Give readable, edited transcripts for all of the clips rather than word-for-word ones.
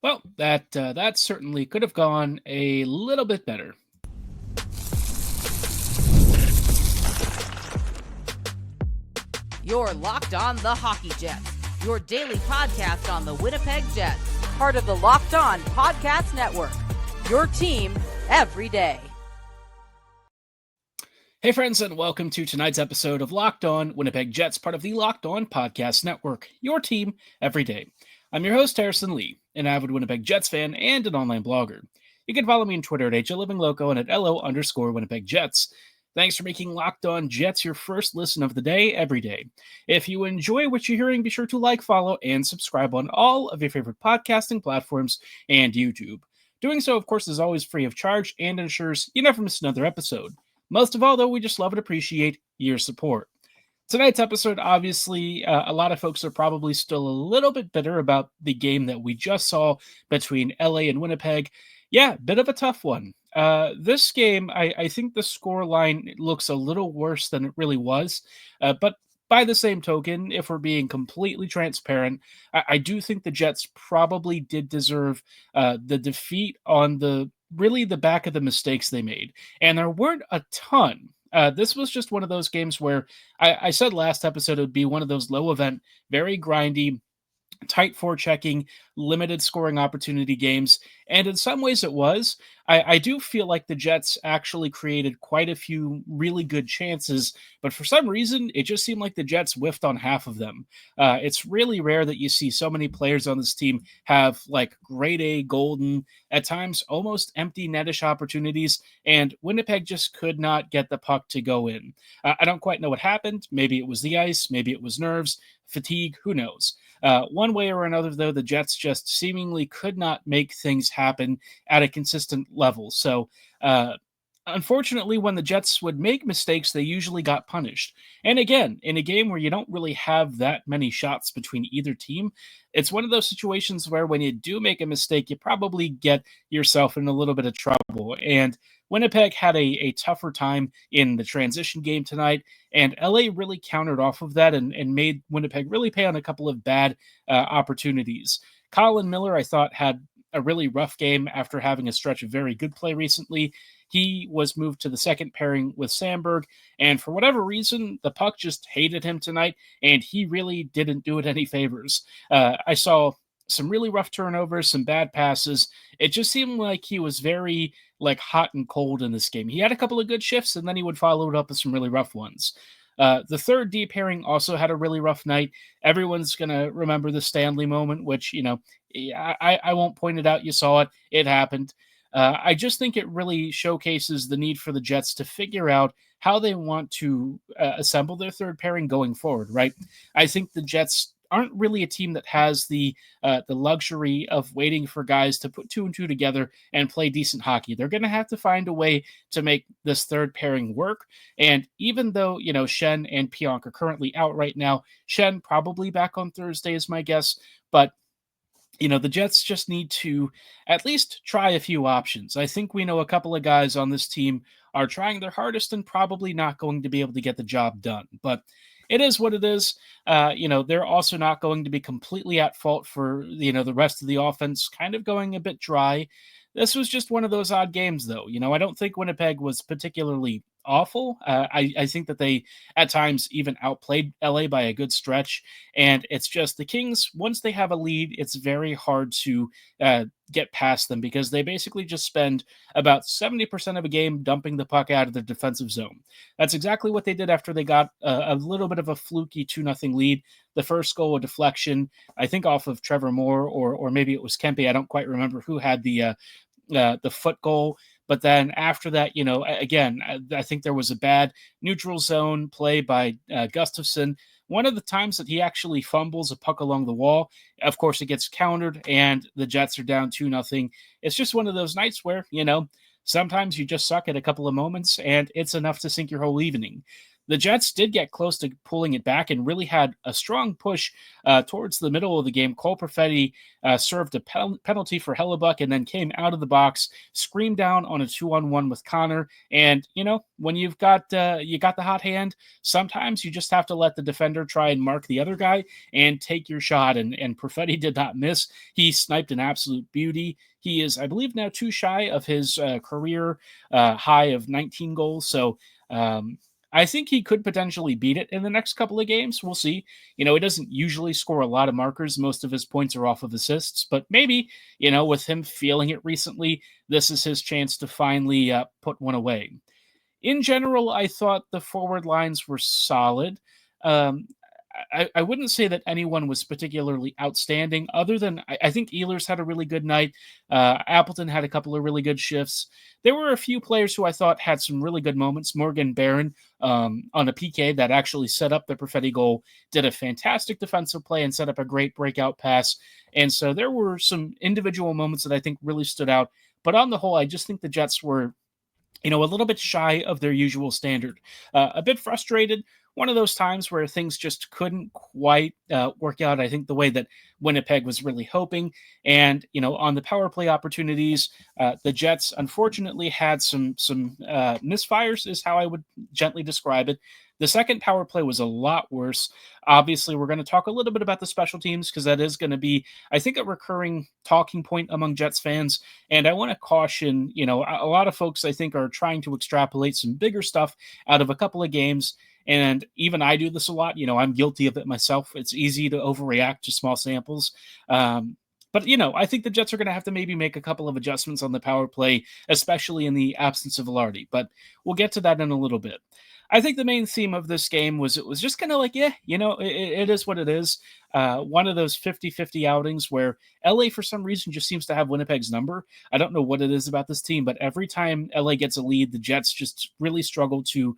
Well, that certainly could have gone a little bit better. You're Locked On the Hockey Jets, your daily podcast on the Winnipeg Jets, part of the Locked On Podcast Network, your team every day. Hey friends, and welcome to tonight's episode of Locked On Winnipeg Jets, part of the Locked On Podcast Network, your team every day. I'm your host, Harrison Lee, an avid Winnipeg Jets fan and an online blogger. You can follow me on Twitter at HLivingLoco and at LO_Winnipeg Jets. Thanks for making Locked On Jets your first listen of the day every day. If you enjoy what you're hearing, be sure to like, follow, and subscribe on all of your favorite podcasting platforms and YouTube. Doing so, of course, is always free of charge and ensures you never miss another episode. Most of all, though, we just love and appreciate your support. Tonight's episode, obviously, a lot of folks are probably still a little bit bitter about the game that we just saw between LA and Winnipeg. Yeah, bit of a tough one. This game, I think the score line looks a little worse than it really was. But by the same token, if we're being completely transparent, I do think the Jets probably did deserve the defeat on the back of the mistakes they made. And there weren't a ton. This was just one of those games where I said last episode it would be one of those low event, very grindy, tight forechecking, limited scoring opportunity games. And in some ways it was. I do feel like the Jets actually created quite a few really good chances, but for some reason, it just seemed like the Jets whiffed on half of them. It's really rare that you see so many players on this team have like grade A golden, at times almost empty netish opportunities, and Winnipeg just could not get the puck to go in. I don't quite know what happened. Maybe it was the ice, maybe it was nerves, fatigue, who knows. One way or another, though, the Jets just seemingly could not make things happen at a consistent level. So, unfortunately, when the Jets would make mistakes, they usually got punished. And again, in a game where you don't really have that many shots between either team, it's one of those situations where when you do make a mistake, you probably get yourself in a little bit of trouble. And Winnipeg had a tougher time in the transition game tonight, and LA really countered off of that and made Winnipeg really pay on a couple of bad opportunities. Colin Miller, I thought, had a really rough game after having a stretch of very good play recently. He was moved to the second pairing with Sandberg, and for whatever reason, the puck just hated him tonight, and he really didn't do it any favors. I saw some really rough turnovers, some bad passes. It just seemed like he was very hot and cold in this game. He had a couple of good shifts, and then he would follow it up with some really rough ones. The third D pairing also had a really rough night. Everyone's going to remember the Stanley moment, which, I won't point it out. You saw it. It happened. I just think it really showcases the need for the Jets to figure out how they want to assemble their third pairing going forward, right? I think the Jets aren't really a team that has the luxury of waiting for guys to put two and two together and play decent hockey. They're going to have to find a way to make this third pairing work. And even though, Schenn and Pionk are currently out right now, Schenn probably back on Thursday is my guess, but the Jets just need to at least try a few options. I think we know a couple of guys on this team are trying their hardest and probably not going to be able to get the job done. But it is what it is. They're also not going to be completely at fault for, the rest of the offense kind of going a bit dry. This was just one of those odd games, though. I don't think Winnipeg was particularly awful. I think that they, at times, even outplayed LA by a good stretch. And it's just the Kings, once they have a lead, it's very hard to get past them because they basically just spend about 70% of a game dumping the puck out of the defensive zone. That's exactly what they did after they got a little bit of a fluky 2-0 lead. The first goal, a deflection, I think off of Trevor Moore, or maybe it was Kempe. I don't quite remember who had the foot goal. But then after that, again, I think there was a bad neutral zone play by Gustafsson. One of the times that he actually fumbles a puck along the wall, of course, it gets countered and the Jets are down 2-0. It's just one of those nights where, sometimes you just suck at a couple of moments and it's enough to sink your whole evening. the Jets did get close to pulling it back and really had a strong push towards the middle of the game. Cole Perfetti served a penalty for Hellebuck and then came out of the box, screamed down on a 2-on-1 with Connor. And, when you've got the hot hand, sometimes you just have to let the defender try and mark the other guy and take your shot. And Perfetti did not miss. He sniped an absolute beauty. He is, I believe, now too shy of his career high of 19 goals. So I think he could potentially beat it in the next couple of games. We'll see. He doesn't usually score a lot of markers. Most of his points are off of assists, but maybe, with him feeling it recently, this is his chance to finally put one away. In general, I thought the forward lines were solid. I wouldn't say that anyone was particularly outstanding, other than I think Ehlers had a really good night. Appleton had a couple of really good shifts. There were a few players who I thought had some really good moments. Morgan Barron on a PK that actually set up the Perfetti goal did a fantastic defensive play and set up a great breakout pass. And so there were some individual moments that I think really stood out. But on the whole, I just think the Jets were a little bit shy of their usual standard. A bit frustrated. One of those times where things just couldn't quite work out, I think, the way that Winnipeg was really hoping. And, on the power play opportunities, the Jets unfortunately had some misfires, is how I would gently describe it. The second power play was a lot worse. Obviously, we're going to talk a little bit about the special teams because that is going to be, I think, a recurring talking point among Jets fans. And I want to caution, a lot of folks, I think, are trying to extrapolate some bigger stuff out of a couple of games. And even I do this a lot. I'm guilty of it myself. It's easy to overreact to small samples. But, I think the Jets are going to have to maybe make a couple of adjustments on the power play, especially in the absence of Velarde. But we'll get to that in a little bit. I think the main theme of this game was it was just kind of like, it is what it is. One of those 50-50 outings where LA, for some reason, just seems to have Winnipeg's number. I don't know what it is about this team, but every time LA gets a lead, the Jets just really struggle to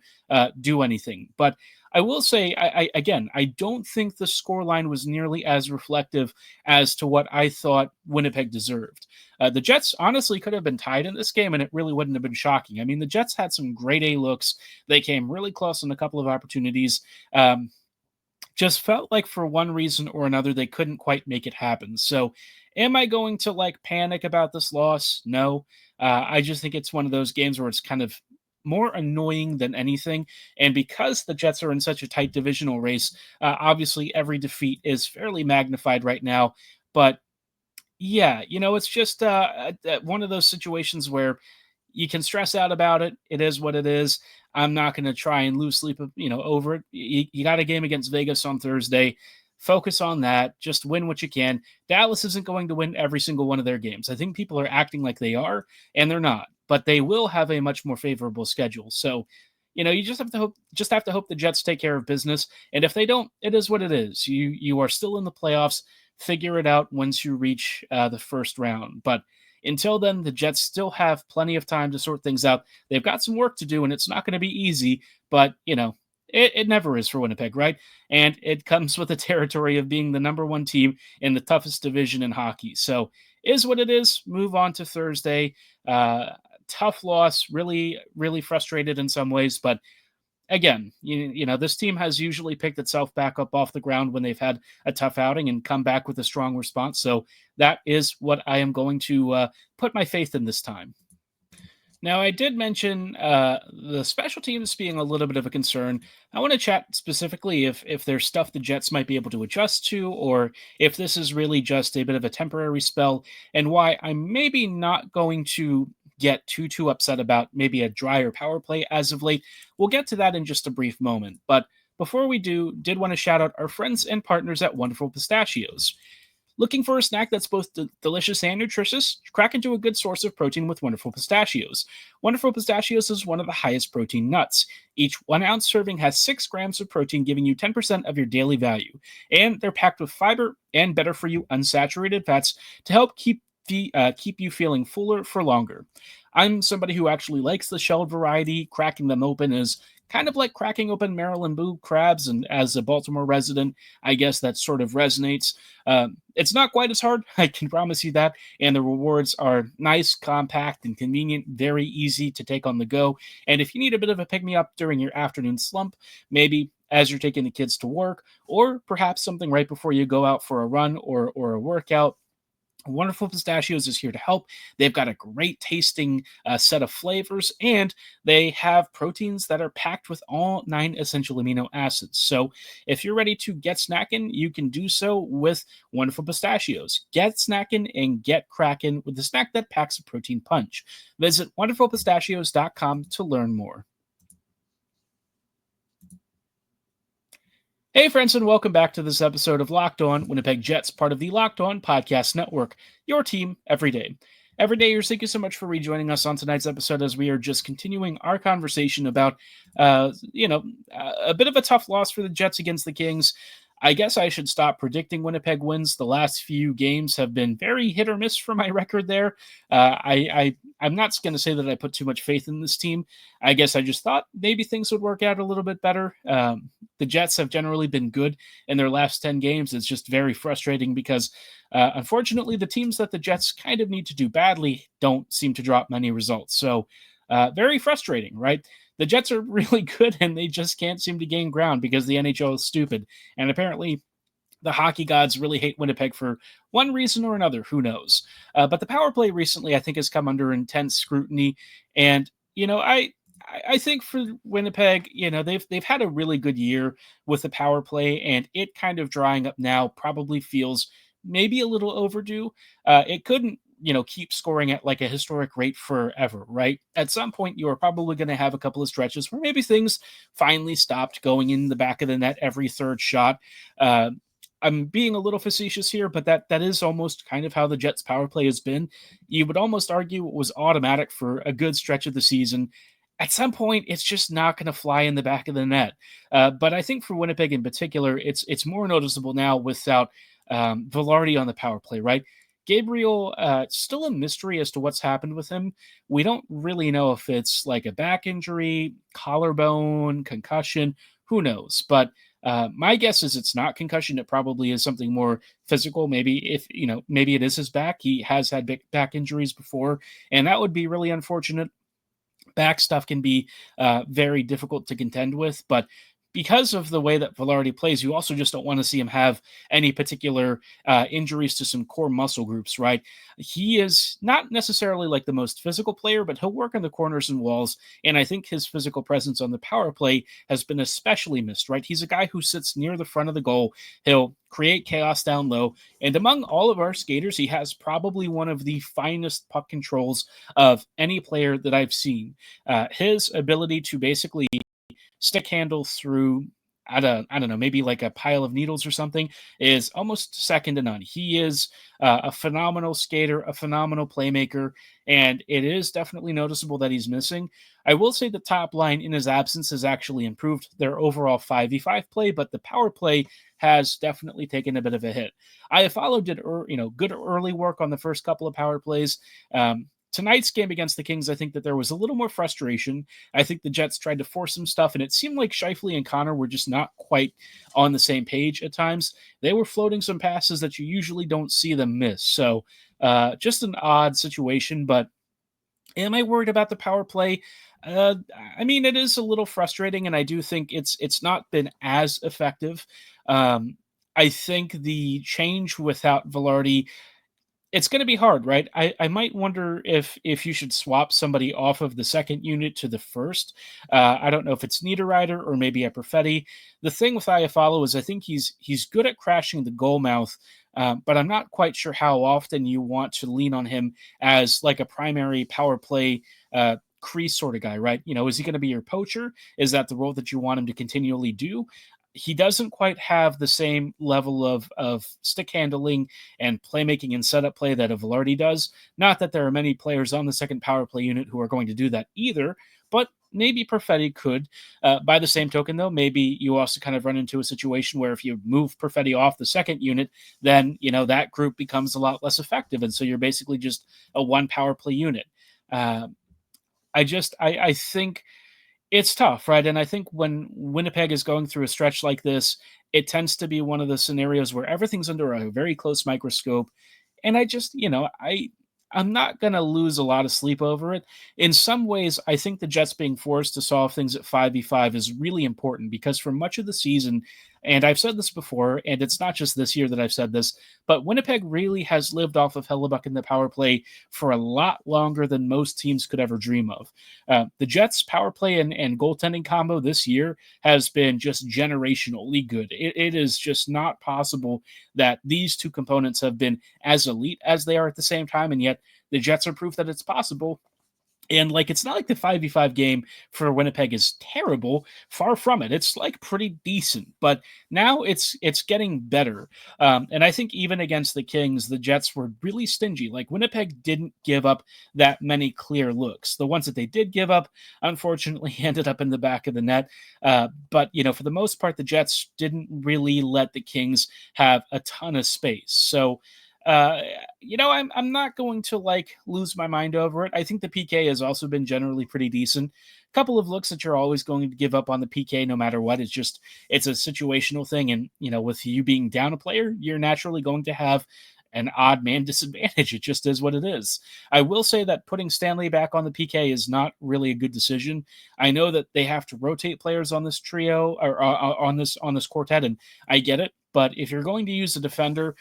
do anything. But I will say, I don't think the scoreline was nearly as reflective as to what I thought Winnipeg deserved. The Jets honestly could have been tied in this game, and it really wouldn't have been shocking. I mean, the Jets had some grade A looks. They came really close on a couple of opportunities. Just felt like for one reason or another, they couldn't quite make it happen. So am I going to panic about this loss? No. I just think it's one of those games where it's kind of more annoying than anything. And because the Jets are in such a tight divisional race, obviously every defeat is fairly magnified right now. But yeah, it's just one of those situations where you can stress out about it. It is what it is. I'm not going to try and lose sleep, over it. You got a game against Vegas on Thursday. Focus on that. Just win what you can. Dallas isn't going to win every single one of their games. I think people are acting like they are, and they're not. But they will have a much more favorable schedule. So, you just have to hope the Jets take care of business. And if they don't, it is what it is. You are still in the playoffs. Figure it out once you reach the first round. But until then, the Jets still have plenty of time to sort things out. They've got some work to do, and it's not going to be easy. But, it never is for Winnipeg, right? And it comes with the territory of being the number one team in the toughest division in hockey. So is what it is. Move on to Thursday. Tough loss, really, really frustrated in some ways. But again, this team has usually picked itself back up off the ground when they've had a tough outing and come back with a strong response. So that is what I am going to put my faith in this time. Now, I did mention the special teams being a little bit of a concern. I want to chat specifically if there's stuff the Jets might be able to adjust to, or if this is really just a bit of a temporary spell, and why I'm maybe not going to get too upset about maybe a drier power play as of late. We'll get to that in just a brief moment. But before we did want to shout out our friends and partners at Wonderful Pistachios. Looking for a snack that's both delicious and nutritious? Crack into a good source of protein with Wonderful Pistachios. Wonderful Pistachios is one of the highest protein nuts. Each 1 ounce serving has 6 grams of protein, giving you 10% of your daily value. And they're packed with fiber and better for you unsaturated fats to help keep you feeling fuller for longer. I'm somebody who actually likes the shelled variety. Cracking them open is kind of like cracking open Maryland Boo crabs. And as a Baltimore resident, I guess that sort of resonates. It's not quite as hard, I can promise you that. And the rewards are nice, compact, and convenient, very easy to take on the go. And if you need a bit of a pick me up during your afternoon slump, maybe as you're taking the kids to work, or perhaps something right before you go out for a run or a workout, Wonderful Pistachios is here to help. They've got a great tasting set of flavors, and they have proteins that are packed with all 9 essential amino acids. So if you're ready to get snacking, you can do so with Wonderful Pistachios. Get snacking and get cracking with the snack that packs a protein punch. Visit wonderfulpistachios.com to learn more. Hey, friends, and welcome back to this episode of Locked On Winnipeg Jets, part of the Locked On Podcast Network, your team every day. Every day, thank you so much for rejoining us on tonight's episode as we are just continuing our conversation about, a bit of a tough loss for the Jets against the Kings. I guess I should stop predicting Winnipeg wins. The last few games have been very hit or miss for my record there. I'm not going to say that I put too much faith in this team. I guess I just thought maybe things would work out a little bit better. The Jets have generally been good in their last 10 games. It's just very frustrating because, unfortunately, the teams that the Jets kind of need to do badly don't seem to drop many results. So very frustrating, right? The Jets are really good, and they just can't seem to gain ground because the NHL is stupid. And apparently, the hockey gods really hate Winnipeg for one reason or another. Who knows? But the power play recently, I think, has come under intense scrutiny. And, I think for Winnipeg, they've had a really good year with the power play, and it kind of drying up now probably feels maybe a little overdue. It couldn't keep scoring at like a historic rate forever, right? At some point, you are probably going to have a couple of stretches where maybe things finally stopped going in the back of the net every third shot. I'm being a little facetious here, but that is almost kind of how the Jets power play has been. You would almost argue it was automatic for a good stretch of the season. At some point, it's just not going to fly in the back of the net. But I think for Winnipeg in particular, it's more noticeable now without Vilardi on the power play, right? Gabriel, still a mystery as to what's happened with him. We don't really know if it's like a back injury, collarbone, concussion, who knows? But my guess is it's not concussion. It probably is something more physical. Maybe maybe it is his back. He has had back injuries before, and that would be really unfortunate. Back stuff can be very difficult to contend with, but because of the way that Vilardi plays, you also just don't want to see him have any particular injuries to some core muscle groups, right? He is not necessarily like the most physical player, but he'll work in the corners and walls, and I think his physical presence on the power play has been especially missed, right? He's a guy who sits near the front of the goal. He'll create chaos down low, and among all of our skaters, he has probably one of the finest puck controls of any player that I've seen. His ability to basically stick handle through I don't know, maybe like a pile of needles or something is almost second to none. He is a phenomenal skater, a phenomenal playmaker, and it is definitely noticeable that he's missing. I will say the top line in his absence has actually improved their overall 5v5 play, but the power play has definitely taken a bit of a hit. I followed good early work on the first couple of power plays. Tonight's game against the Kings, I think that there was a little more frustration. I think the Jets tried to force some stuff, and it seemed like Scheifele and Connor were just not quite on the same page at times. They were floating some passes that you usually don't see them miss. So just an odd situation, but am I worried about the power play? I mean, it is a little frustrating, and I do think it's not been as effective. I think the change without Vilardi, it's going to be hard, right? I might wonder if you should swap somebody off of the second unit to the first. I don't know if it's Niederreiter or maybe a Perfetti. The thing with Iafallo is I think he's good at crashing the goal mouth, but I'm not quite sure how often you want to lean on him as like a primary power play crease sort of guy, right? Is he going to be your poacher? Is that the role that you want him to continually do? He doesn't quite have the same level of stick handling and playmaking and setup play that a Vilardi does. Not that there are many players on the second power play unit who are going to do that either, but maybe Perfetti could. By the same token, though, maybe you also kind of run into a situation where if you move Perfetti off the second unit, then, that group becomes a lot less effective. And so you're basically just a one power play unit. I think It's tough, right? And I think when Winnipeg is going through a stretch like this, it tends to be one of the scenarios where everything's under a very close microscope. And I just, I'm not going to lose a lot of sleep over it. In some ways, I think the Jets being forced to solve things at 5v5 is really important because for much of the season, and I've said this before, and it's not just this year that I've said this, but Winnipeg really has lived off of Hellebuck in the power play for a lot longer than most teams could ever dream of. The Jets' power play and goaltending combo this year has been just generationally good. It is just not possible that these two components have been as elite as they are at the same time, and yet the Jets are proof that it's possible. And like, it's not like the 5v5 game for Winnipeg is terrible. Far from it. It's like pretty decent, but now it's getting better. And I think even against the Kings, the Jets were really stingy. Like Winnipeg didn't give up that many clear looks. The ones that they did give up, unfortunately, ended up in the back of the net. But for the most part, the Jets didn't really let the Kings have a ton of space. So uh, I'm not going to like lose my mind over it. I think the PK has also been generally pretty decent. A couple of looks that you're always going to give up on the PK no matter what. It's a situational thing, and with you being down a player, you're naturally going to have an odd man disadvantage. It just is what it is. I will say that putting Stanley back on the PK is not really a good decision. I know that they have to rotate players on this trio or on this quartet, and I get it. But if you're going to use a defender,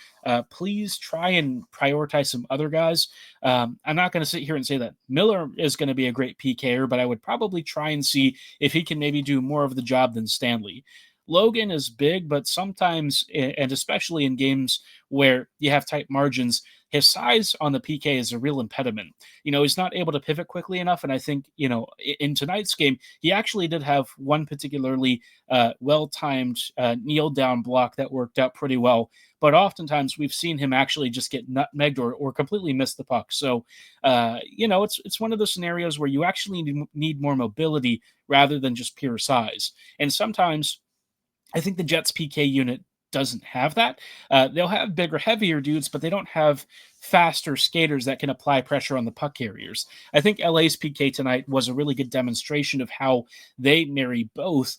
please try and prioritize some other guys. I'm not going to sit here and say that Miller is going to be a great PKer, but I would probably try and see if he can maybe do more of the job than Stanley. Logan is big, but sometimes, and especially in games where you have tight margins, his size on the PK is a real impediment. He's not able to pivot quickly enough. And I think, in tonight's game, he actually did have one particularly well timed kneel down block that worked out pretty well. But oftentimes we've seen him actually just get nutmegged or completely miss the puck. So, it's one of those scenarios where you actually need more mobility rather than just pure size. And sometimes I think the Jets PK unit doesn't have that. They'll have bigger, heavier dudes, but they don't have faster skaters that can apply pressure on the puck carriers. I think LA's PK tonight was a really good demonstration of how they marry both.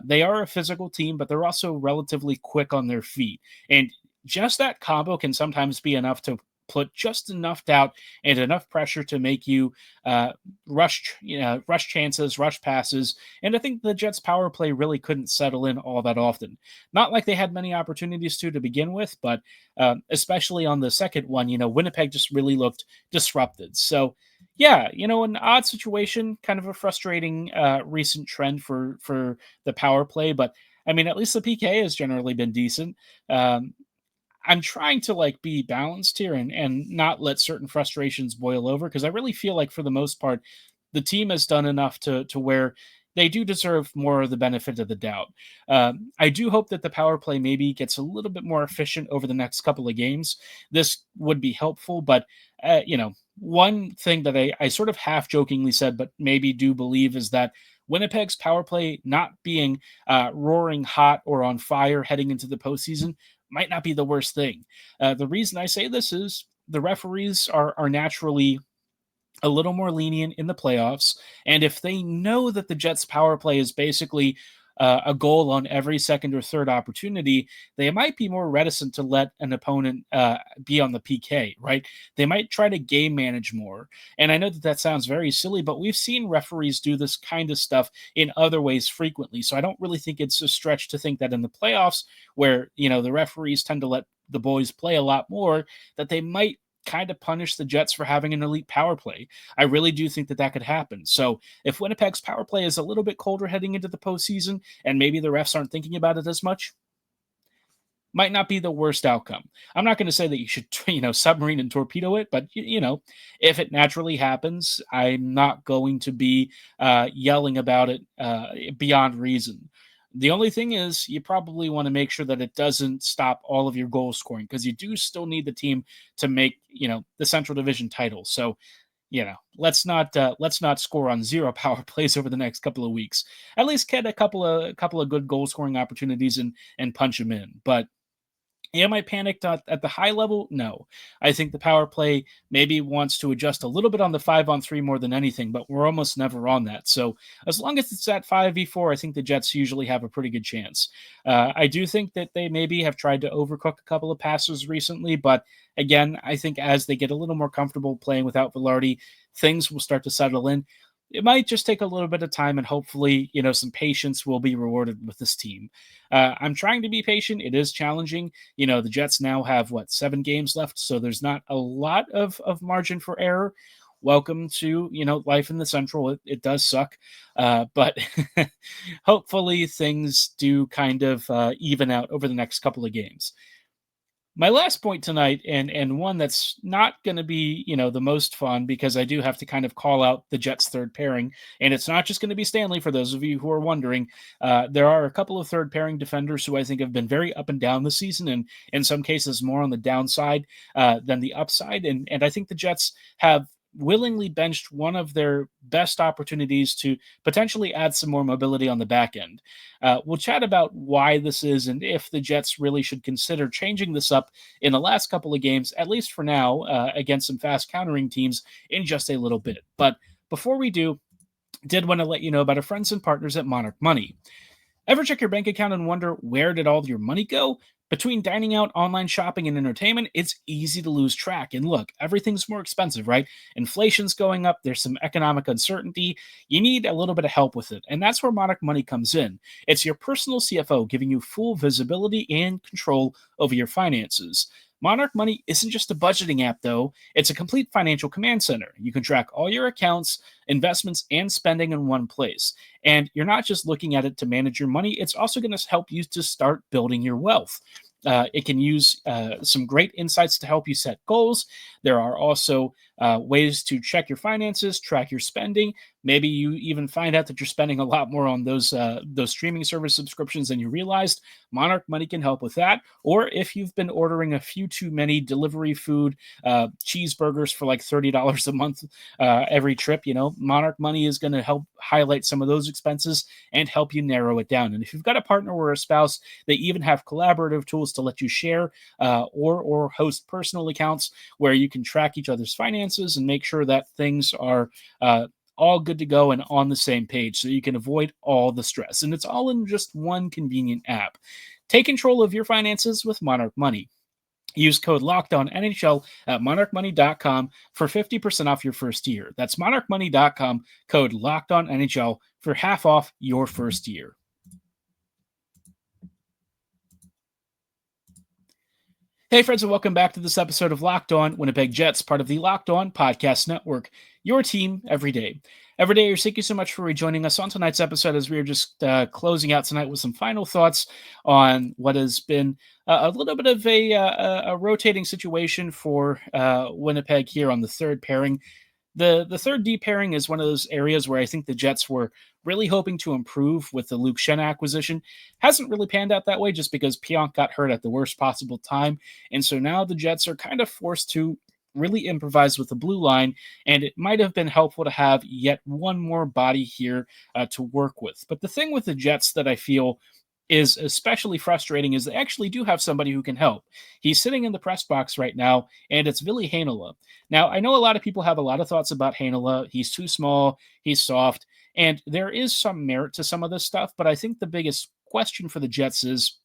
They are a physical team, but they're also relatively quick on their feet. And just that combo can sometimes be enough to put just enough doubt and enough pressure to make you rush chances, rush passes. And I think the Jets' power play really couldn't settle in all that often. Not like they had many opportunities to begin with, but especially on the second one, Winnipeg just really looked disrupted. So, yeah, an odd situation, kind of a frustrating recent trend for the power play. But I mean, at least the PK has generally been decent. I'm trying to like be balanced here and not let certain frustrations boil over because I really feel like for the most part the team has done enough to where they do deserve more of the benefit of the doubt. I do hope that the power play maybe gets a little bit more efficient over the next couple of games. This would be helpful, but one thing that I sort of half jokingly said, but maybe do believe is that Winnipeg's power play not being roaring hot or on fire heading into the postseason might not be the worst thing. The reason I say this is the referees are naturally a little more lenient in the playoffs. And if they know that the Jets' power play is basically a goal on every second or third opportunity, they might be more reticent to let an opponent be on the PK, right? They might try to game manage more. And I know that sounds very silly, but we've seen referees do this kind of stuff in other ways frequently. So I don't really think it's a stretch to think that in the playoffs, where, the referees tend to let the boys play a lot more, that they might kind of punish the Jets for having an elite power play. I really do think that could happen. So if Winnipeg's power play is a little bit colder heading into the postseason, and maybe the refs aren't thinking about it as much, might not be the worst outcome. I'm not going to say that you should, submarine and torpedo it, but if it naturally happens, I'm not going to be yelling about it beyond reason. The only thing is you probably want to make sure that it doesn't stop all of your goal scoring because you do still need the team to make, the Central Division title. So, let's not score on zero power plays over the next couple of weeks. At least get a couple of good goal scoring opportunities and punch them in. But Am I panicked at the high level? No. I think the power play maybe wants to adjust a little bit on the 5-on-3 more than anything, but we're almost never on that. So as long as it's at 5v4, I think the Jets usually have a pretty good chance. I do think that they maybe have tried to overcook a couple of passes recently, but again, I think as they get a little more comfortable playing without Velarde, things will start to settle in. It might just take a little bit of time, and hopefully, some patience will be rewarded with this team. I'm trying to be patient. It is challenging. The Jets now have 7 games left, so there's not a lot of margin for error. Welcome to life in the Central. It does suck, but hopefully things do kind of even out over the next couple of games. My last point tonight, and one that's not going to be the most fun, because I do have to kind of call out the Jets' third pairing, and it's not just going to be Stanley. For those of you who are wondering, there are a couple of third pairing defenders who I think have been very up and down this season, and in some cases more on the downside than the upside. And I think the Jets have willingly benched one of their best opportunities to potentially add some more mobility on the back end. We'll chat about why this is and if the Jets really should consider changing this up in the last couple of games, at least for now, against some fast countering teams in just a little bit. But before we do, did want to let you know about our friends and partners at Monarch Money. Ever check your bank account and wonder, where did all your money go? Between dining out, online shopping, and entertainment, it's easy to lose track. And look, everything's more expensive, right? Inflation's going up. There's some economic uncertainty. You need a little bit of help with it. And that's where Monarch Money comes in. It's your personal CFO, giving you full visibility and control over your finances. Monarch Money isn't just a budgeting app, though. It's a complete financial command center. You can track all your accounts, investments, and spending in one place. And you're not just looking at it to manage your money, it's also going to help you to start building your wealth. It can use some great insights to help you set goals. There are also ways to check your finances, track your spending. Maybe you even find out that you're spending a lot more on those streaming service subscriptions than you realized. Monarch Money can help with that. Or if you've been ordering a few too many delivery food cheeseburgers for like $30 a month every trip, Monarch Money is going to help highlight some of those expenses and help you narrow it down. And if you've got a partner or a spouse, they even have collaborative tools to let you share or host personal accounts where you can track each other's finances and make sure that things are all good to go and on the same page, so you can avoid all the stress. And it's all in just one convenient app. Take control of your finances with Monarch Money. Use code LOCKEDONNHL at monarchmoney.com for 50% off your first year. That's monarchmoney.com, code LOCKEDONNHL for half off your first year. Hey friends, and welcome back to this episode of Locked On Winnipeg Jets, part of the Locked On Podcast Network, your team every day. Every day, thank you so much for rejoining us on tonight's episode, as we are just closing out tonight with some final thoughts on what has been a little bit of a rotating situation for Winnipeg here on the third pairing. The third D pairing is one of those areas where I think the Jets were really hoping to improve with the Luke Shen acquisition. Hasn't really panned out that way, just because Pierre-Luc got hurt at the worst possible time. And so now the Jets are kind of forced to really improvise with the blue line, and it might have been helpful to have yet one more body here to work with. But the thing with the Jets that I feel is especially frustrating is they actually do have somebody who can help. He's sitting in the press box right now, and it's Ville Heinola. Now, I know a lot of people have a lot of thoughts about Heinola. He's too small, he's soft, and there is some merit to some of this stuff, but I think the biggest question for the Jets is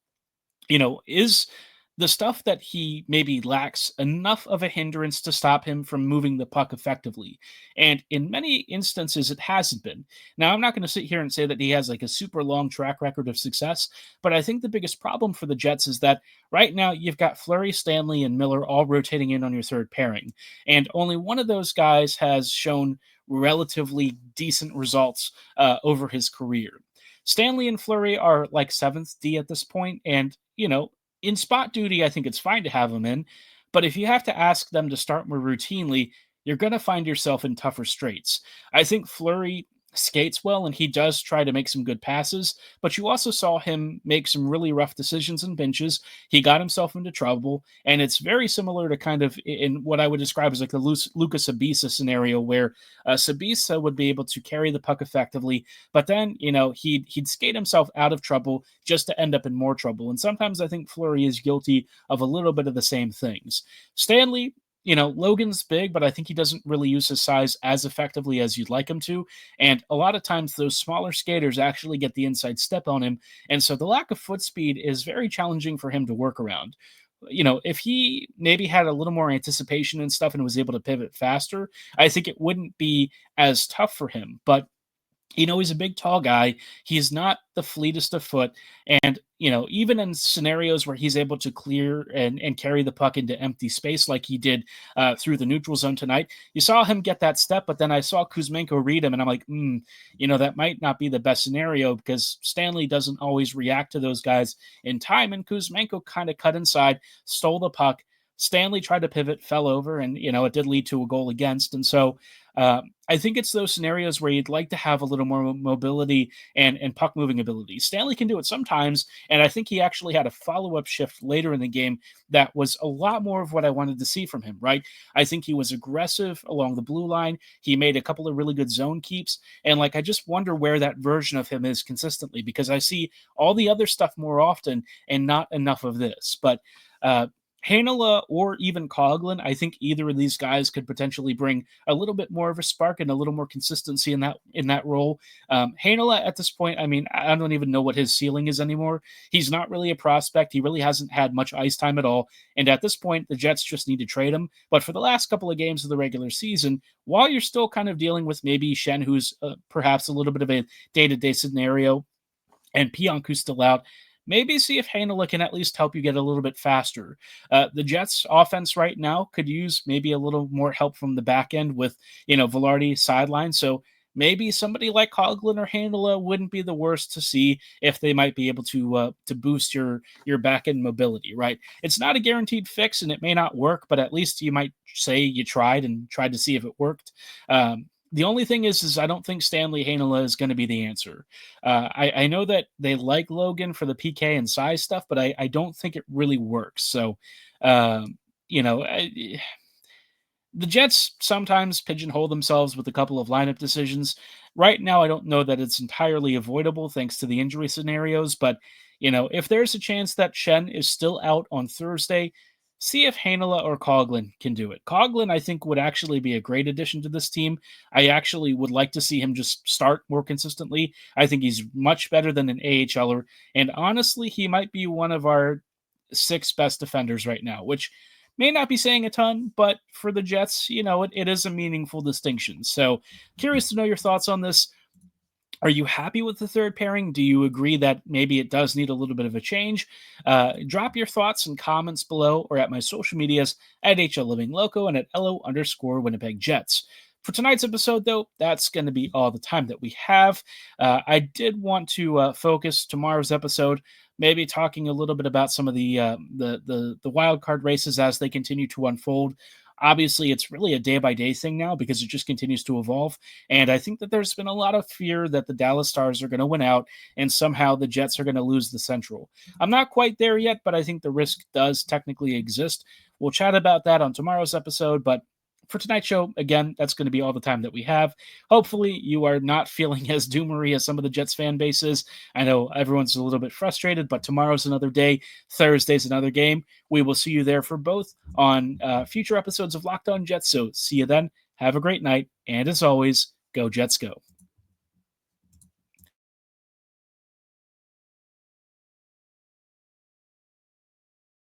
the stuff that he maybe lacks enough of a hindrance to stop him from moving the puck effectively? And in many instances, it hasn't been. Now, I'm not going to sit here and say that he has like a super long track record of success, but I think the biggest problem for the Jets is that right now you've got Fleury, Stanley, and Miller all rotating in on your third pairing. And only one of those guys has shown relatively decent results over his career. Stanley and Fleury are like 7th D at this point, and, in spot duty, I think it's fine to have them in, but if you have to ask them to start more routinely, you're going to find yourself in tougher straits. I think Fleury skates well and he does try to make some good passes, but you also saw him make some really rough decisions in benches. He got himself into trouble, and it's very similar to kind of in what I would describe as like the Lucas Sabisa scenario where Sabisa would be able to carry the puck effectively, but then, he'd skate himself out of trouble just to end up in more trouble. And sometimes I think Fleury is guilty of a little bit of the same things. Stanley, Logan's big, but I think he doesn't really use his size as effectively as you'd like him to. And a lot of times those smaller skaters actually get the inside step on him. And so the lack of foot speed is very challenging for him to work around. If he maybe had a little more anticipation and stuff and was able to pivot faster, I think it wouldn't be as tough for him. But he's a big, tall guy. He's not the fleetest of foot. And, even in scenarios where he's able to clear and carry the puck into empty space like he did through the neutral zone tonight, you saw him get that step, but then I saw Kuzmenko read him, and I'm like, that might not be the best scenario because Stanley doesn't always react to those guys in time. And Kuzmenko kind of cut inside, stole the puck. Stanley tried to pivot, fell over, and, it did lead to a goal against. And so I think it's those scenarios where you'd like to have a little more mobility and puck moving ability. Stanley can do it sometimes, and I think he actually had a follow-up shift later in the game that was a lot more of what I wanted to see from him, right? I think he was aggressive along the blue line. He made a couple of really good zone keeps, and I just wonder where that version of him is consistently because I see all the other stuff more often and not enough of this. But Heinola or even Coughlin, I think either of these guys could potentially bring a little bit more of a spark and a little more consistency in that role. Heinola at this point, I don't even know what his ceiling is anymore. He's not really a prospect. He really hasn't had much ice time at all. And at this point, the Jets just need to trade him. But for the last couple of games of the regular season, while you're still kind of dealing with maybe Shen, who's perhaps a little bit of a day-to-day scenario, and Pionk, who's still out, maybe see if Heinola can at least help you get a little bit faster. The Jets offense right now could use maybe a little more help from the back end with, Velarde sideline. So maybe somebody like Coughlin or Heinola wouldn't be the worst to see if they might be able to boost your back end mobility, right? It's not a guaranteed fix and it may not work, but at least you might say you tried to see if it worked. The only thing is I don't think Stanley Heinola is going to be the answer. I know that they like Logan for the PK and size stuff, but I don't think it really works. So, the Jets sometimes pigeonhole themselves with a couple of lineup decisions. Right now, I don't know that it's entirely avoidable thanks to the injury scenarios, but, if there's a chance that Shen is still out on Thursday, see if Heinola or Coughlin can do it. Coughlin, I think, would actually be a great addition to this team. I actually would like to see him just start more consistently. I think he's much better than an AHLer, and honestly, he might be one of our 6 best defenders right now, which may not be saying a ton, but for the Jets, it is a meaningful distinction. So curious to know your thoughts on this. Are you happy with the third pairing? Do you agree that maybe it does need a little bit of a change? Drop your thoughts and comments below or at my social medias at HLLivingLoco and at LO_Winnipeg Jets. For tonight's episode, though, that's going to be all the time that we have. I did want to focus tomorrow's episode, maybe talking a little bit about some of the wild card races as they continue to unfold. Obviously, it's really a day-by-day thing now because it just continues to evolve. And I think that there's been a lot of fear that the Dallas Stars are going to win out and somehow the Jets are going to lose the Central. I'm not quite there yet, but I think the risk does technically exist. We'll chat about that on tomorrow's episode, but for tonight's show, again, that's going to be all the time that we have. Hopefully, you are not feeling as doomery as some of the Jets fan bases. I know everyone's a little bit frustrated, but tomorrow's another day. Thursday's another game. We will see you there for both on future episodes of Locked On Jets. So see you then. Have a great night. And as always, go Jets go.